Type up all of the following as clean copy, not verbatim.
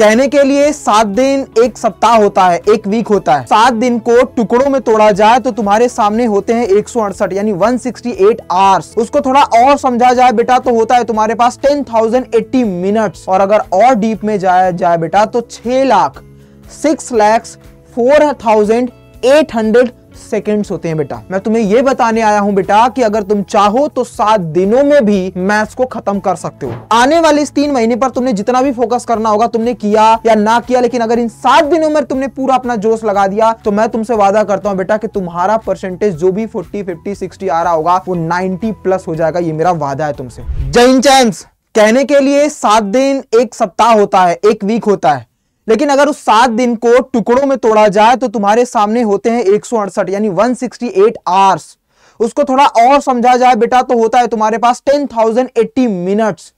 कहने के लिए 7 दिन एक सप्ताह होता है, एक वीक होता है। 7 दिन को टुकड़ों में तोड़ा जाए तो तुम्हारे सामने होते हैं 168 यानी 168 आवर्स। उसको थोड़ा और समझा जाए बेटा तो होता है तुम्हारे पास 10,080 मिनट्स। और अगर और डीप में जाया जाए बेटा तो 6,04,800 सेकेंड्स होते हैं बेटा। मैं तुम्हें यह बताने आया हूं बेटा कि अगर तुम चाहो तो 7 दिनों में भी मैथ्स को खत्म कर सकते हो। आने वाले इस 3 महीने पर तुमने जितना भी फोकस करना होगा तुमने किया या ना किया, लेकिन अगर इन 7 दिनों में तुमने पूरा अपना जोश लगा दिया तो मैं तुमसे वादा करता हूं बेटा कि तुम्हारा परसेंटेज जो भी 40, 50, 60 आ रहा होगा वो 90 प्लस हो जाएगा। ये मेरा वादा है तुमसे। जय हिंद चैंप्स। कहने के लिए 7 दिन एक सप्ताह होता है, एक वीक होता है, लेकिन अगर उस 7 दिन को टुकड़ों में तोड़ा जाए तो तुम्हारे सामने होते हैं 168 यानी 168 आवर्स। उसको थोड़ा और समझा जाए बेटा तो होता है तुम्हारे पास 10,080 मिनट्स।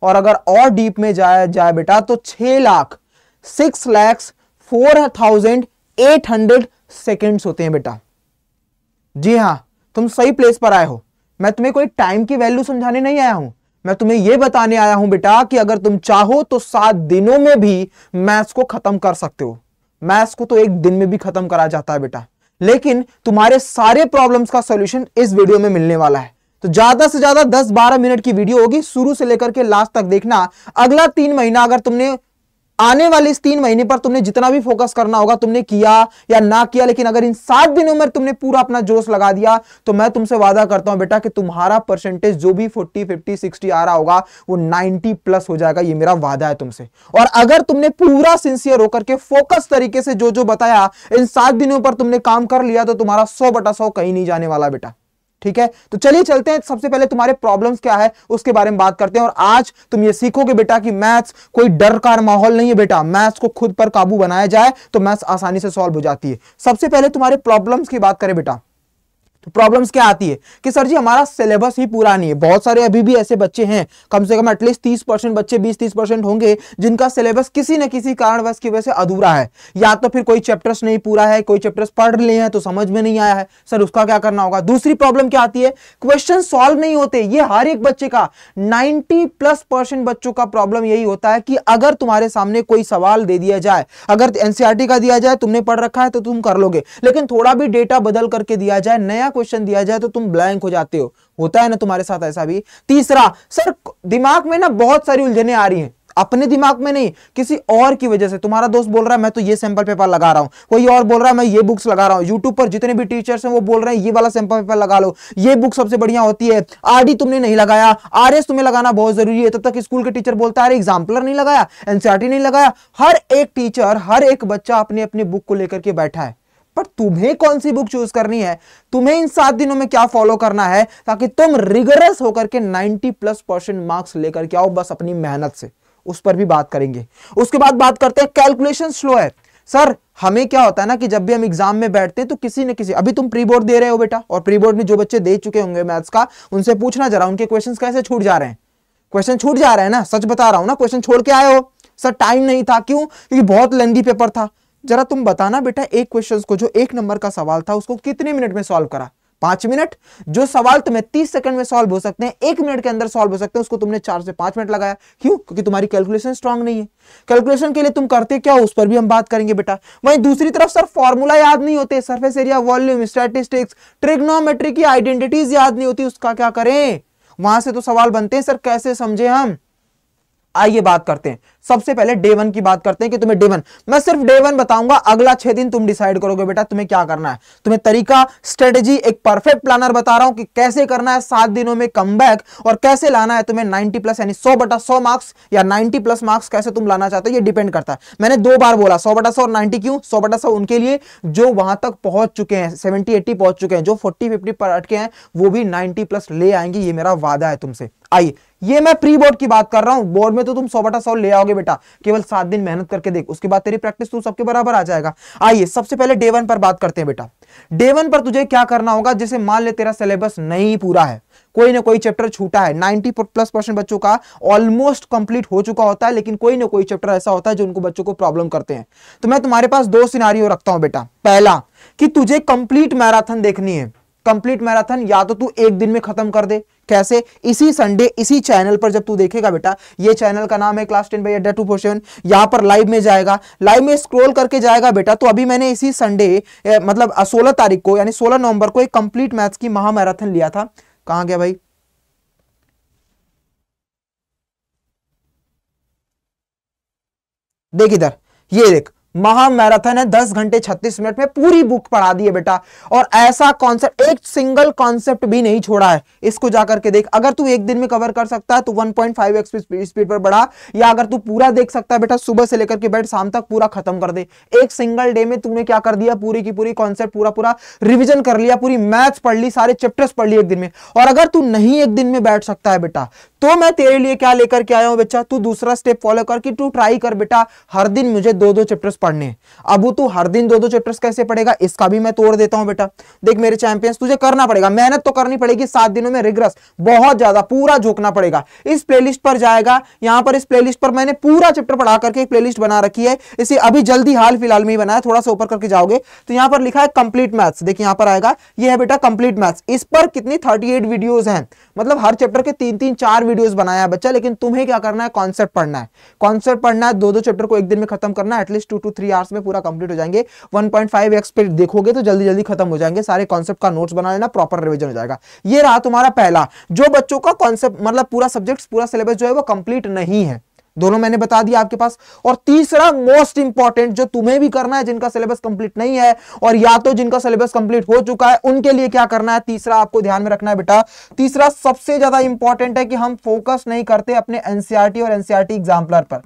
और अगर और डीप में जाया जाए बेटा तो 6,04,800 सेकेंड्स होते हैं बेटा। जी हां, तुम सही प्लेस पर आए हो। मैं तुम्हें कोई टाइम की वैल्यू समझाने नहीं आया हूं, मैं तुम्हें यह बताने आया हूं बेटा कि अगर तुम चाहो तो 7 दिनों में भी मैथ्स को खत्म कर सकते हो। मैथ्स को तो एक दिन में भी खत्म करा जाता है बेटा, लेकिन तुम्हारे सारे प्रॉब्लम्स का सॉल्यूशन इस वीडियो में मिलने वाला है। तो ज्यादा से ज्यादा 10-12 मिनट की वीडियो होगी, शुरू से लेकर के लास्ट तक देखना। अगला 3 महीना अगर तुमने आने वाले इस 3 महीने पर तुमने जितना भी फोकस करना होगा तुमने किया या ना किया, लेकिन अगर इन 7 दिनों में तुमने पूरा अपना जोश लगा दिया तो मैं तुमसे वादा करता हूं बेटा कि तुम्हारा परसेंटेज जो भी 40, 50, 60 आ रहा होगा वो 90 प्लस हो जाएगा। ये मेरा वादा है तुमसे। और अगर तुमने पूरा सिंसियर होकर के फोकस तरीके से जो जो बताया इन 7 दिनों पर तुमने काम कर लिया तो तुम्हारा 100/100 कहीं नहीं जाने वाला बेटा। ठीक है, तो चलिए चलते हैं। सबसे पहले तुम्हारे प्रॉब्लम्स क्या है उसके बारे में बात करते हैं। और आज तुम ये सीखोगे बेटा कि मैथ्स कोई डर का माहौल नहीं है बेटा। मैथ्स को खुद पर काबू बनाया जाए तो मैथ्स आसानी से सॉल्व हो जाती है। सबसे पहले तुम्हारे प्रॉब्लम्स की बात करें बेटा तो प्रॉब्लम्स क्या आती है कि सर जी हमारा सिलेबस ही पूरा नहीं है। बहुत सारे अभी भी ऐसे बच्चे हैं, कम से कम एटलीस्ट 30% बच्चे, 20-30% होंगे जिनका सिलेबस किसी न किसी कारणवश की वजह से अधूरा है। या तो फिर कोई चैप्टर्स नहीं पूरा है, कोई चैप्टर्स पढ़ लिए हैं तो समझ में नहीं आया है। सर उसका क्या करना होगा। दूसरी प्रॉब्लम क्या आती है, क्वेश्चन सॉल्व नहीं होते। ये हर एक बच्चे का 90+% बच्चों का प्रॉब्लम यही होता है कि अगर तुम्हारे सामने कोई सवाल दे दिया जाए, अगर एनसीईआरटी का दिया जाए, तुमने पढ़ रखा है तो तुम कर लोगे, लेकिन थोड़ा भी डेटा बदल करके दिया जाए, नया क्वेश्चन दिया जाए तो तुम ब्लैंक हो जाते हो। होता है ना तुम्हारे साथ ऐसा भी। तीसरा, सर दिमाग में ना बहुत सारी उलझने आ रही हैं, अपने दिमाग में नहीं किसी और की वजह से। तुम्हारा दोस्त बोल रहा है मैं तो ये सैंपल पेपर लगा रहा हूं, कोई और बोल रहा है मैं ये बुक्स लगा रहा हूं, यूट्यूब पर जितने भी टीचर्स हैं वो बोल रहे हैं ये वाला सैंपल पेपर लगा लो, ये बुक सबसे बढ़िया होती है। आरडी तुमने नहीं लगाया, आरएस तुम्हें लगाना बहुत जरूरी है। तब तक स्कूल के टीचर बोलता है अरे एग्जाम्पलर नहीं लगाया, एनसीईआरटी नहीं लगाया। हर एक टीचर, हर एक बच्चा अपने अपने बुक को लेकर के बैठा है, पर तुम्हें कौन सी बुक चूज करनी है, तुम्हें इन 7 दिनों में क्या फॉलो करना है ताकि तुम रिगरस होकर के 90+% मार्क्स लेकर के आओ बस अपनी मेहनत से। उस पर भी बात करेंगे। उसके बाद बात करते हैं कैलकुलेशन स्लो है। सर हमें क्या होता है ना कि जब भी हम एग्जाम में बैठते हैं तो किसी न किसी, अभी तुम प्री बोर्ड दे रहे हो बेटा, और प्री बोर्ड में जो बच्चे दे चुके होंगे मैथ्स का उनसे पूछना जरा उनके क्वेश्चंस कैसे छूट जा रहे हैं। क्वेश्चन छूट जा रहे हैं ना, सच बता रहा हूं ना, क्वेश्चन छोड़ के आए हो। सर टाइम नहीं था, क्यों, क्योंकि बहुत लेंथी पेपर था। जरा तुम बताना बेटा, एक क्वेश्चन को जो 1 नंबर का सवाल था उसको कितने मिनट में सॉल्व करा। 5 मिनट। जो सवाल तुम्हें 30 सेकंड में सॉल्व हो सकते हैं, 1 मिनट के अंदर सॉल्व हो सकते हैं, उसको तुमने 4 से 5 मिनट लगाया। क्यों, क्योंकि तुम्हारी कैलकुलेशन स्ट्रांग नहीं है। कैलकुलेशन के लिए तुम करते क्या हो उस पर भी हम बात करेंगे बेटा। वहीं दूसरी तरफ सर फॉर्मूला याद नहीं होते, surface area, volume, statistics, trigonometry की आइडेंटिटीज याद नहीं होती, उसका क्या करें। वहां से तो सवाल बनते हैं सर, कैसे समझे हम। आइए बात करते हैं। सबसे पहले डे 1 की बात करते हैं कि तुम्हें डे 1, मैं सिर्फ डे 1 बताऊंगा, अगला 6 दिन तुम डिसाइड करोगे बेटा तुम्हें क्या करना है। तुम्हें तरीका, स्ट्रेटेजी, एक परफेक्ट प्लानर बता रहा हूं कि कैसे करना है 7 दिनों में कमबैक, और कैसे लाना है तुम्हें 90+ यानी 100/100 मार्क्स या 90+ मार्क्स कैसे तुम लाना चाहते हो, ये डिपेंड करता है। मैंने 2 बार बोला 100/100 और 90 क्यों। 100/100 उनके लिए जो वहां तक पहुंच चुके हैं, 70-80 पहुंच चुके हैं, जो 40-50 पर अटके हैं वो भी 90+ ले आएंगे, ये मेरा वादा है तुमसे। आइए, ये मैं प्री बोर्ड की बात कर रहा हूं, बोर्ड में तो तुम 100/100 ले आओगे बेटा, केवल 7 दिन मेहनत करके देख, उसके बाद तेरी प्रैक्टिस तू सबके बराबर आ जाएगा। आइए सबसे पहले डे 1 पर बात करते हैं बेटा। डे 1 पर तुझे क्या करना होगा, जैसे मान ले तेरा सिलेबस नहीं पूरा है, कोई ना कोई चैप्टर छूटा है, 90+% बच्चों का ऑलमोस्ट कंप्लीट हो चुका होता है, लेकिन कोई ना कोई चैप्टर ऐसा होता है जो उनको बच्चों को प्रॉब्लम करते हैं। तो मैं तुम्हारे पास 2 सिनेरियो रखता हूं बेटा। पहला कि तुझे कंप्लीट मैराथन देखनी है, कंप्लीट मैराथन या तो तू एक दिन में खत्म कर दे। कैसे? इसी संडे इसी चैनल पर जब तू देखेगा बेटा, ये चैनल का नाम है क्लास 10 बाय अड्डा 247, यहां पर लाइव में जाएगा, लाइव में स्क्रॉल करके जाएगा बेटा। तो अभी मैंने इसी संडे मतलब 16 तारीख को यानी 16 नवंबर को एक कंप्लीट मैथ्स की महा मैराथन लिया था। कहां गया भाई? देख इधर, ये देख महा मैराथन है, 10 घंटे 36 मिनट में पूरी बुक पढ़ा दी है बेटा। और ऐसा कॉन्सेप्ट, एक सिंगल कॉन्सेप्ट भी नहीं छोड़ा है। इसको जाकर के देख, अगर तू एक दिन में कवर कर सकता है तो 1.5x स्पीड पर बढ़ा, या अगर तू पूरा देख सकता है बेटा, सुबह से लेकर के बैठ शाम तक पूरा खत्म कर दे। एक सिंगल डे में तूने क्या कर दिया, पूरी की पूरी कॉन्सेप्ट पूरा रिविजन कर लिया, पूरी मैथ्स पढ़ ली, सारे चैप्टर्स पढ़ लिए एक दिन में। और अगर तू नहीं एक दिन में बैठ सकता है बेटा, तो मैं तेरे लिए क्या लेकर के आया हूं बच्चा, तू दूसरा स्टेप फॉलो करके तू ट्राई कर बेटा, हर दिन मुझे 2-2 चैप्टर्स पढ़ने। अब तू हर दिन 2-2 चैप्टर्स कैसे पढ़ेगा, इसका भी मैं तोड़ देता हूं बेटा। देख मेरे चैंपियंस, तुझे करना पड़ेगा, मेहनत तो करनी पड़ेगी 7 दिनों में, रिग्रेस बहुत ज्यादा पूरा झोंकना पड़ेगा। इस प्लेलिस्ट पर जाएगा, यहां पर इस प्लेलिस्ट पर मैंने पूरा चैप्टर पढ़ा करके एक प्लेलिस्ट बना रखी है, इसे अभी जल्दी हाल फिलहाल में ही बनाया, थोड़ा सा ऊपर करके जाओगे तो यहां पर लिखा है कंप्लीट मैथ्स। देखिए यहां पर आएगा, ये है बेटा कंप्लीट मैथ्स। इस पर कितनी 38 वीडियोस हैं, मतलब हर चैप्टर के 3-3-4 वीडियोस बनाया है बच्चा। लेकिन तुम्हें क्या करना है, कॉन्सेप्ट पढ़ना है, कॉन्सेप्ट पढ़ना है, 2-2 चैप्टर को एक दिन में खत्म करना है, एटलीस्ट 2 to 3 आवर्स में पूरा कंप्लीट हो जाएंगे। 1.5x पे देखोगे तो जल्दी जल्दी खत्म हो जाएंगे, सारे कॉन्सेप्ट का नोट्स बना लेना, प्रॉपर रिवीजन हो जाएगा। ये रहा तुम्हारा पहला। जो बच्चों का कॉन्सेप्ट मतलब पूरा सब्जेक्ट पूरा सिलेबस जो है वो कंप्लीट नहीं है, दोनों मैंने बता दिया आपके पास। और तीसरा मोस्ट इंपॉर्टेंट जो तुम्हें भी करना है, जिनका सिलेबस कंप्लीट नहीं है और या तो जिनका सिलेबस कंप्लीट हो चुका है, उनके लिए क्या करना है, तीसरा आपको ध्यान में रखना है बेटा। तीसरा सबसे ज्यादा इंपॉर्टेंट है कि हम फोकस नहीं करते अपने एनसीईआरटी और एनसीईआरटी एग्जाम्पलर पर।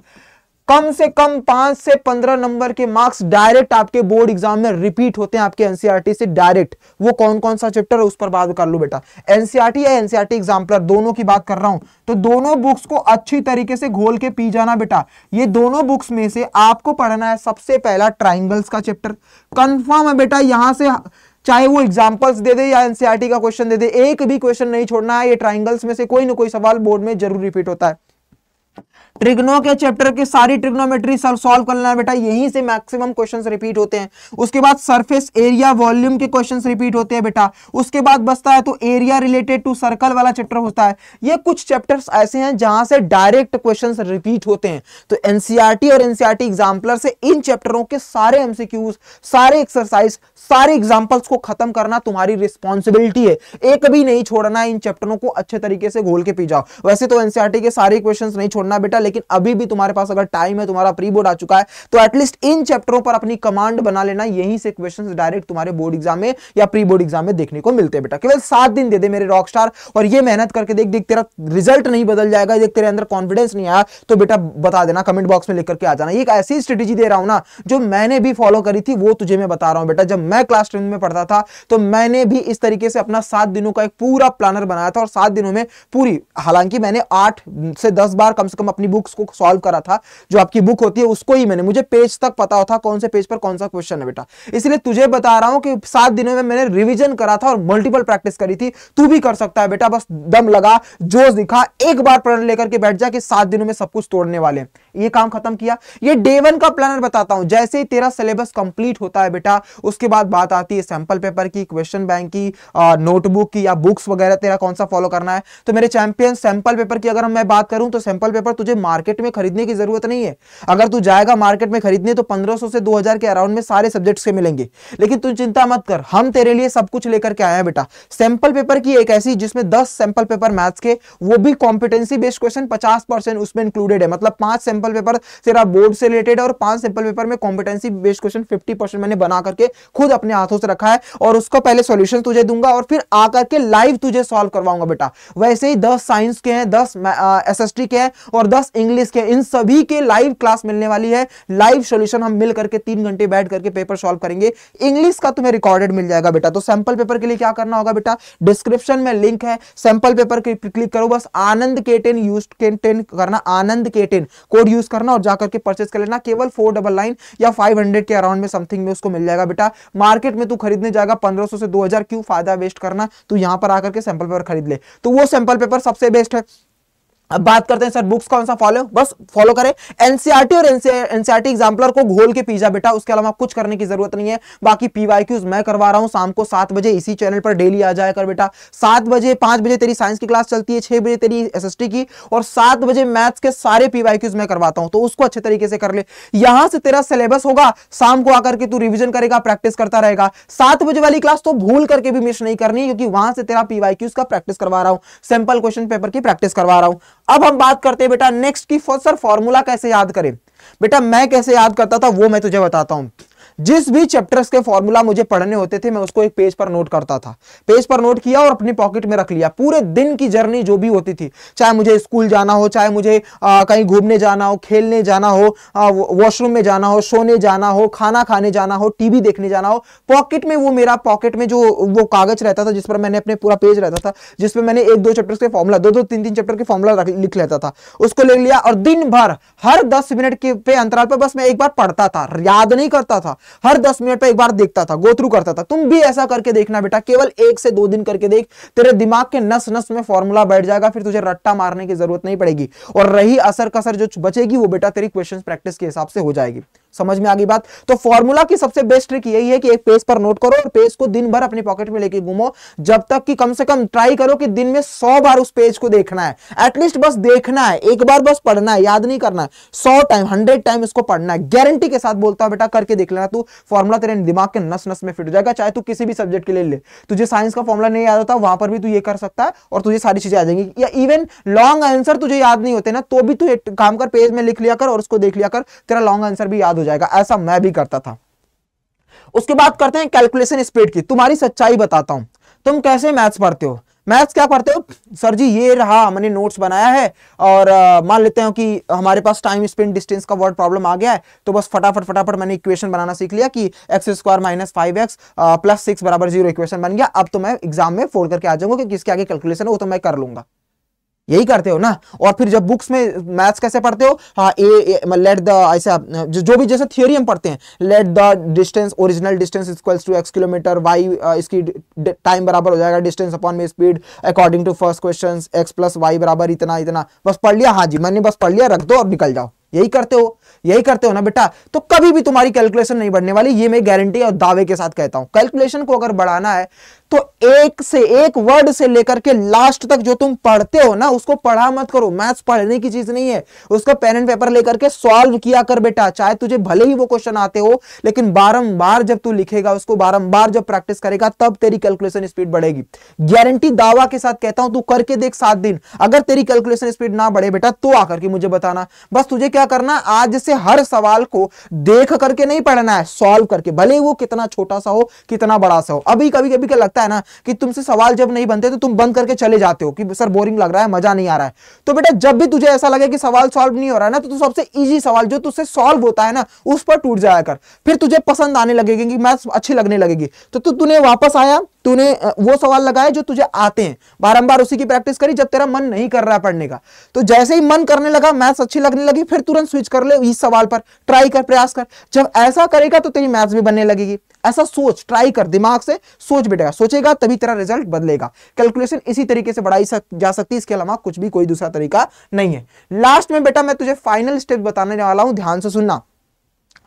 कम से कम 5 से 15 नंबर के मार्क्स डायरेक्ट आपके बोर्ड एग्जाम में रिपीट होते हैं आपके एनसीईआरटी से डायरेक्ट। वो कौन कौन सा चैप्टर है उस पर बात कर लो बेटा, एनसीईआरटी या एनसीईआरटी एग्जाम्पलर, दोनों की बात कर रहा हूं। तो दोनों बुक्स को अच्छी तरीके से घोल के पी जाना बेटा। ये दोनों बुक्स में से आपको पढ़ना है सबसे पहला ट्राइंगल्स का चैप्टर, कंफर्म है बेटा। यहां से चाहे वो एग्जांपल्स दे दे या एनसीईआरटी का क्वेश्चन दे दे, एक भी क्वेश्चन नहीं छोड़ना है। ये ट्राइंगल्स में से कोई ना कोई सवाल बोर्ड में जरूर रिपीट होता है। ट्रिग्नो के चैप्टर की सारी ट्रिग्नोमेट्री सॉल्व करना है बेटा, यहीं से मैक्सिमम क्वेश्चंस रिपीट होते हैं। उसके बाद सरफेस एरिया वॉल्यूम के क्वेश्चंस रिपीट होते हैं बेटा। उसके बाद बचता है तो एरिया रिलेटेड टू सर्कल वाला चैप्टर होता है। ये कुछ चैप्टर्स ऐसे हैं जहां से डायरेक्ट क्वेश्चंस रिपीट होते हैं। तो एनसीईआरटी और एनसीईआरटी एग्जाम्पलर से इन चैप्टरों के सारे एमसीक्यूज, सारे एक्सरसाइज, सारे एग्जाम्पल्स को खत्म करना तुम्हारी रिस्पॉन्सिबिलिटी है। एक भी नहीं छोड़ना है, इन चैप्टरों को अच्छे तरीके से घोल के पी जाओ। वैसे तो एनसीईआरटी के सारे क्वेश्चंस नहीं छोड़ना बेटा, लेकिन अभी भी तुम्हारे पास अगर टाइम है, तुम्हारा प्री बोर्ड आ चुका है, तो एटलीस्ट इन चैप्टरों पर अपनी कमांड बना लेना। यहीं से क्वेश्चंस डायरेक्ट तुम्हारे बोर्ड एग्जाम में या प्री बोर्ड एग्जाम में देखने को मिलते हैं बेटा। केवल 7 दिन दे दे मेरे रॉकस्टार, और ये मेहनत करके देख देख, तेरा रिजल्ट नहीं बदल जाएगा, देख तेरे अंदर कॉन्फिडेंस नहीं आया तो बेटा बता देना, कमेंट बॉक्स में लिख करके आ जाना। ये एक ऐसी स्ट्रेटेजी दे रहा हूं ना जो मैंने भी फॉलो करी थी, वो तुझे मैं बता रहा हूं बेटा। जब मैं क्लास 10 में पढ़ता था तो मैंने भी इस तरीके से अपना 7 दिनों का एक पूरा प्लानर बनाया था, और 7 दिनों में पूरी, हालांकि मैंने 8 से 10 बार कम से कम अपनी बुक्स को सॉल्व करा था। जो आपकी बुक होती है उसको ही मैंने, मुझे पेज तक पता होता कौन से पेज पर कौन सा क्वेश्चन है बेटा। इसलिए तुझे बता रहा हूं कि 7 दिनों में मैंने रिवीजन करा था और मल्टीपल प्रैक्टिस करी थी। तू भी कर सकता है बेटा, बस दम लगा, जोश दिखा, एक बार प्लानर लेकर के बैठ जा कि 7 दिनों में सब कुछ तोड़ने वाले हैं। ये काम खत्म किया। ये डे 1 का प्लानर बताता हूं। जैसे ही तेरा सिलेबस कंप्लीट होता है बेटा, उसके बाद बात आती है सैंपल पेपर की, क्वेश्चन बैंक की, नोटबुक की या बुक्स वगैरह तेरा कौन सा फॉलो करना है। तो मेरे चैंपियन, सैंपल पेपर की अगर मैं बात करूं तो सैंपल पेपर तुझे मार्केट में खरीदने की जरूरत नहीं है। अगर तू जाएगा मार्केट में खरीदने तो 1500 से 2000 के अराउंड में सारे सब्जेक्ट्स के मिलेंगे। लेकिन तू चिंता मत कर, हम तेरे लिए सब कुछ लेकर के आए हैं बेटा। सैंपल पेपर की एक ऐसी जिसमें 10 सैंपल पेपर मैथ्स के, वो भी कॉम्पिटेंसी बेस्ड क्वेश्चन 50% उसमें इंक्लूडेड है। मतलब 5 सैंपल पेपर तेरा बोर्ड से रिलेटेड है और 5 सैंपल पेपर में कॉम्पिटेंसी बेस्ड क्वेश्चन 50% मैंने बना करके खुद अपने हाथों से रखा है, और उसको पहले सॉल्यूशन तुझे दूंगा और फिर आकर के लाइव तुझे सॉल्व करवाऊंगा बेटा। वैसे ही 10 साइंस के हैं, 10 एसएसटी के हैं और 10 इंग्लिश के, इन सभी के लाइव क्लास मिलने वाली है। लाइव सॉल्यूशन हम मिल करके 3 घंटे बैठ करके पेपर सॉल्व करेंगे। इंग्लिश का तुम्हें रिकॉर्डेड मिल जाएगा बेटा। तो सैंपल पेपर के लिए क्या करना होगा बेटा, डिस्क्रिप्शन में लिंक है, सैंपल पेपर के क्लिक करो, बस आनंद K10 यूज K10 करना, आनंद K10 कोड यूज करना और जाकर के परचेस कर लेना। केवल 499 या 500 के अराउंड में समथिंग में उसको मिल जाएगा बेटा। मार्केट में तू खरीदने जाएगा 1500 से 2000, क्यों फायदा वेस्ट करना, तू यहां पर आकर के सैंपल पेपर खरीद ले। तो वो सैंपल पेपर सबसे बेस्ट है। अब बात करते हैं सर बुक्स कौन सा फॉलो, बस फॉलो करें एनसीईआरटी और एनसीईआरटी एग्जाम्पलर को घोल के पीजा बेटा, उसके अलावा कुछ करने की जरूरत नहीं है। बाकी पीवाईक्यूज मैं करवा रहा हूं शाम को 7 बजे इसी चैनल पर डेली आ जाया कर बेटा। 7 बजे 5 बजे तेरी साइंस की क्लास चलती है, 6 बजे तेरी एसएसटी की, और 7 बजे मैथ्स के सारे पीवाईक्यूज मैं करवाता हूं, तो उसको अच्छे तरीके से कर ले। यहां से तेरा सिलेबस होगा, शाम को आकर के तू रिविजन करेगा, प्रैक्टिस करता रहेगा। 7 बजे वाली क्लास तो भूल करके भी मिस नहीं करनी, क्योंकि वहां से तेरा पीवाईक्यूज का प्रैक्टिस करवा रहा हूं, सैंपल क्वेश्चन पेपर की प्रैक्टिस करवा रहा हूं। अब हम बात करते हैं बेटा नेक्स्ट की, सर फॉर्मूला कैसे याद करें। बेटा मैं कैसे याद करता था वो मैं तुझे बताता हूं। जिस भी चैप्टर्स के फॉर्मूला मुझे पढ़ने होते थे मैं उसको एक पेज पर नोट करता था, पेज पर नोट किया और अपनी पॉकेट में रख लिया। पूरे दिन की जर्नी जो भी होती थी, चाहे मुझे स्कूल जाना हो, चाहे मुझे कहीं घूमने जाना हो, खेलने जाना हो, वॉशरूम में जाना हो, सोने जाना हो, खाना खाने जाना हो, टीवी देखने जाना हो, पॉकेट में वो मेरा पॉकेट में जो वो कागज रहता था जिस पर मैंने अपने पूरा पेज रहता था, जिसपे मैंने 1-2 चैप्टर्स के फॉर्मूला, 2-2 3-3 चैप्टर के फॉर्मूला लिख लेता था, उसको ले लिया और दिन भर हर 10 मिनट के पे अंतराल पर बस मैं एक बार पढ़ता था, याद नहीं करता था, हर 10 मिनट पे एक बार देखता था, गो थ्रू करता था। तुम भी ऐसा करके देखना बेटा, केवल 1 से 2 दिन करके देख, तेरे दिमाग के नस नस में फॉर्मूला बैठ जाएगा, फिर तुझे रट्टा मारने की जरूरत नहीं पड़ेगी, और रही असर कसर जो बचेगी वो बेटा तेरी क्वेश्चंस प्रैक्टिस के हिसाब से हो जाएगी। समझ में आ गई बात। तो फॉर्मूला की सबसे बेस्ट ट्रिक यही है कि एक पेज पर नोट करो और पेज को दिन भर अपनी पॉकेट में लेके घूमो, जब तक कि कम से कम ट्राई करो कि दिन में 100 बार उस पेज को देखना है, एटलीस्ट बस देखना है, एक बार बस पढ़ना है, याद नहीं करना है, 100 टाइम 100 टाइम इसको पढ़ना है। गारंटी के साथ बोलता हूं बेटा, करके देख लेना, तू फॉर्मूला तेरे दिमाग के नस नस में फिट हो जाएगा। चाहे तू किसी भी सब्जेक्ट के लिए ले, तुझे साइंस का फॉर्मूला नहीं याद होता वहां पर भी तू ये कर सकता है और तुझे सारी चीजें आ जाएंगी। या इवन लॉन्ग आंसर तुझे याद नहीं होते ना, तो भी तू एक काम कर, पेज में लिख लिया कर और उसको देख लिया कर, तेरा लॉन्ग आंसर भी याद हो जाएगा। ऐसा मैं भी करता था। उसके बाद करते हैं कैलकुलेशन स्पीड की। तुम्हारी सच्चाई बताता हूं, तुम कैसे मैथ्स पढ़ते हो। मैथ्स क्या पढ़ते हो सर जी, ये रहा मैंने नोट्स बनाया है और मान लेते हैं कि हमारे पास टाइम स्पेंड डिस्टेंस का वर्ड प्रॉब्लम आ गया है, तो बस फटाफट मैंने इक्वेशन बनाना सीख लिया कि x² - 5x + 6 = 0 इक्वेशन बन गया। अब तो मैं एग्जाम में फोल्ड करके आ जाऊंगा कि किसके आगे कैलकुलेशन है वो तो मैं कर लूंगा। यही करते हो ना। और फिर जब बुक्स में मैथ्स कैसे पढ़ते हो, हाँ लेट द ऐसा जो भी जैसे थियोरी हम पढ़ते हैं, let the distance original distance equals to x kilometre, y इसकी टाइम बराबर हो जाएगा डिस्टेंस अपॉन में speed according to first question, x + y = इतना, बस पढ़ लिया, हाँ जी मैंने बस पढ़ लिया, रख दो और निकल जाओ। यही करते हो ना बेटा, तो कभी भी तुम्हारी कैलकुलेशन नहीं बढ़ने वाली, ये मैं गारंटी और दावे के साथ कहता हूं। कैलकुलेशन को अगर बढ़ाना है तो एक वर्ड से लेकर के लास्ट तक जो तुम पढ़ते हो ना उसको पढ़ा मत करो। मैथ्स पढ़ने की चीज नहीं है, उसका पेन एंड पेपर लेकर के सॉल्व किया कर बेटा। चाहे तुझे भले ही वो क्वेश्चन आते हो, लेकिन बारंबार जब तू लिखेगा उसको, बारंबार जब प्रैक्टिस करेगा, तब तेरी कैलकुलेशन स्पीड बढ़ेगी। गारंटी दावा के साथ कहता हूं, तू करके देख 7 दिन। अगर तेरी कैलकुलेशन स्पीड ना बढ़े बेटा तो आकर के मुझे बताना। बस तुझे क्या करना, आज से हर सवाल को देख करके नहीं पढ़ना है, सॉल्व करके, भले वो कितना छोटा सा हो कितना बड़ा सा हो। अभी कभी कभी क्या लगता है ना कि तुमसे सवाल जब नहीं बनते तो तुम बंद करके चले जाते हो कि सर बोरिंग लग रहा है, मजा नहीं आ रहा है। तो बेटा जब भी तुझे ऐसा लगे कि सवाल सॉल्व नहीं हो रहा है ना, तो तू सबसे इजी सवाल जो तुझसे सॉल्व होता है ना उस पर टूट जाया कर, फिर तुझे पसंद आने लगेगी कि मैथ्स अच्छी लगने लगेगी। तो तूने वापस आया, तूने वो सवाल लगाए जो तुझे आते हैं, बारंबार उसी की प्रैक्टिस करी। जब तेरा मन नहीं कर रहा है पढ़ने का, तो जैसे ही मन करने लगा, मैथ्स अच्छी लगने लगी, फिर तुरंत स्विच कर ले इस सवाल पर, ट्राई कर, प्रयास कर। जब ऐसा करेगा तो तेरी मैथ्स भी बनने लगेगी। ऐसा सोच, ट्राई कर, दिमाग से सोच बेटा, सोचेगा तभी तेरा रिजल्ट बदलेगा। कैलकुलेशन इसी तरीके से बढ़ाई जा सकती है, इसके अलावा कुछ भी कोई दूसरा तरीका नहीं है। लास्ट में बेटा मैं तुझे फाइनल स्टेप बताने वाला हूं, ध्यान से सुनना।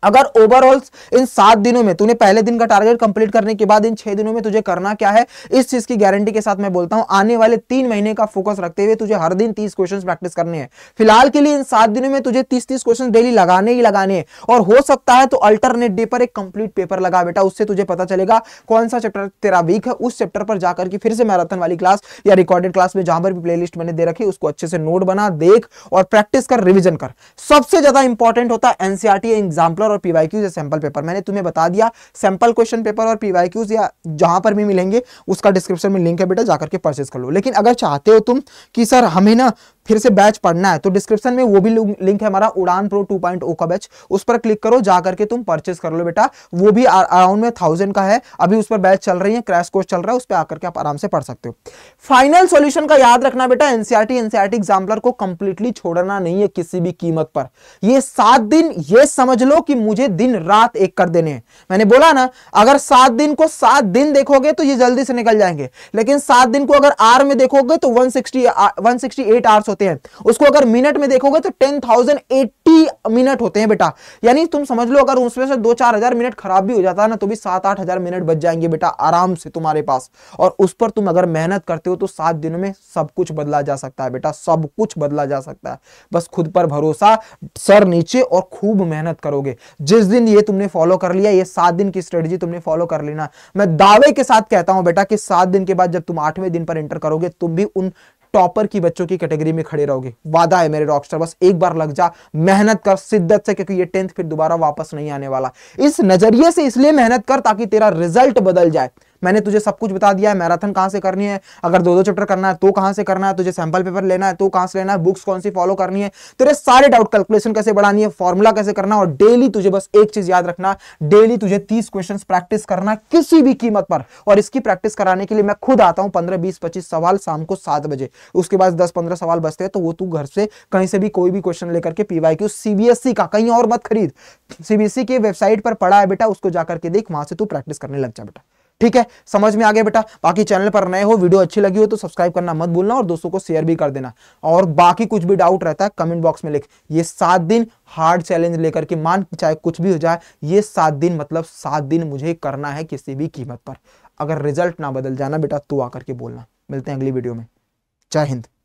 अगर ओवरऑल इन 7 दिनों में तूने पहले दिन का टारगेट कंप्लीट करने के बाद इन 6 दिनों में तुझे करना क्या है, इस चीज की गारंटी के साथ मैं बोलता हूं, आने वाले 3 महीने का फोकस रखते हुए तुझे हर दिन 30 क्वेश्चंस प्रैक्टिस करने हैं। फिलहाल के लिए इन 7 दिनों में तुझे 30 क्वेश्चन डेली लगाने ही लगाने हैं, और हो सकता है तो अल्टरनेट डे पर एक कंप्लीट पेपर लगा बेटा। उससे तुझे पता चलेगा कौन सा चैप्टर तेरा वीक है, उस चैप्टर पर जाकर के फिर से मैराथन वाली क्लास या रिकॉर्डेड क्लास में जहां पर भी प्लेलिस्ट मैंने दे रखी उसको अच्छे से नोट बना, देख और प्रैक्टिस कर, रिविजन कर। सबसे ज्यादा इंपॉर्टेंट होता है एनसीईआरटी, एग्जाम्पलर और पीवाईक्यूज, सैंपल पेपर। मैंने तुम्हें बता दिया, सैंपल क्वेश्चन पेपर और पीवाईक्यूज या जहां पर भी मिलेंगे उसका डिस्क्रिप्शन में लिंक है बेटा, जाकर के परचेज कर लो। लेकिन अगर चाहते हो तुम कि सर हमें ना फिर से बैच पढ़ना है, तो डिस्क्रिप्शन में वो भी लिंक है हमारा उड़ान प्रो 2.0 का बैच, उस पर क्लिक करो, जाकर के तुम परचेज कर लो बेटा। वो भी अराउंड में 1000 का है, अभी उस पर बैच चल रही है, क्रैश कोर्स चल रहा है, उस पर आकर के आप आराम से पढ़ सकते हो। फाइनल सॉल्यूशन का याद रखना बेटा, एनसीईआरटी एग्जाम्पलर को कंप्लीटली छोड़ना नहीं है किसी भी कीमत पर। ये 7 दिन ये समझ लो कि मुझे दिन रात एक कर देने हैं। मैंने बोला ना, अगर 7 दिन को 7 दिन देखोगे तो ये जल्दी से निकल जाएंगे, लेकिन 7 दिन को अगर आर में देखोगे तो 168 आवर्स होते हैं। उसको अगर मिनट में देखोगे तो 10,080 मिनट होते हैं बेटा। यानी तुम समझ लो, अगर उसमें से 2-4 हजार मिनट खराब भी हो जाता है ना, तो भी 7-8 हजार मिनट बच जाएंगे बेटा आराम से तुम्हारे पास। और उस पर तुम अगर मेहनत करते हो तो 7 दिनों में सब कुछ बदला जा सकता है बेटा, सब कुछ बदला जा सकता है। बस खुद पर भरोसा, सर नीचे, और खूब मेहनत करोगे। जिस दिन ये तुमने फॉलो कर लिया, ये 7 दिन की स्ट्रेटजी तुमने फॉलो कर लेना, मैं दावे के साथ कहता हूं बेटा कि 7 दिन के बाद जब तुम 8वें दिन पर एंटर करोगे, तुम भी उन टॉपर की बच्चों की कैटेगरी में खड़े रहोगे। वादा है मेरे रॉकस्टार, बस एक बार लग जा, मेहनत कर शिद्दत से, क्योंकि ये 10th फिर दोबारा वापस नहीं आने वाला। इस नजरिए से इसलिए मेहनत कर ताकि तेरा रिजल्ट बदल जाए। मैंने तुझे सब कुछ बता दिया है, मैराथन कहां से करनी है, अगर 2-2 चैप्टर करना है तो कहां से करना है, तुझे सैंपल पेपर लेना है तो कहां से लेना है, बुक्स कौन सी फॉलो करनी है, तेरे सारे डाउट, कैलकुलेशन कैसे बढ़ानी है, फॉर्मूला कैसे करना, और डेली तुझे बस एक चीज याद रखना, डेली तुझे 30 क्वेश्चंस प्रैक्टिस करना किसी भी कीमत पर। और इसकी प्रैक्टिस कराने के लिए मैं खुद आता हूं, 15, 20, 25 सवाल शाम को 7 बजे। उसके बाद 10-15 सवाल बचते हैं तो वो तू घर से कहीं से भी कोई भी क्वेश्चन लेकर के PYQ CBSE का, कहीं और मत खरीद, CBSE के वेबसाइट पर पड़ा है बेटा, उसको जाकर के देख, वहां से तू प्रैक्टिस करने लग जा बेटा। ठीक है, समझ में आ गया बेटा। बाकी चैनल पर नए हो, वीडियो अच्छी लगी हो तो सब्सक्राइब करना मत भूलना, और दोस्तों को शेयर भी कर देना। और बाकी कुछ भी डाउट रहता है कमेंट बॉक्स में लिख। ये 7 दिन हार्ड चैलेंज लेकर के, मान चाहे कुछ भी हो जाए, ये 7 दिन मतलब 7 दिन मुझे करना है किसी भी कीमत पर। अगर रिजल्ट ना बदल जाना बेटा तो आकर के बोलना। मिलते हैं अगली वीडियो में। जय हिंद।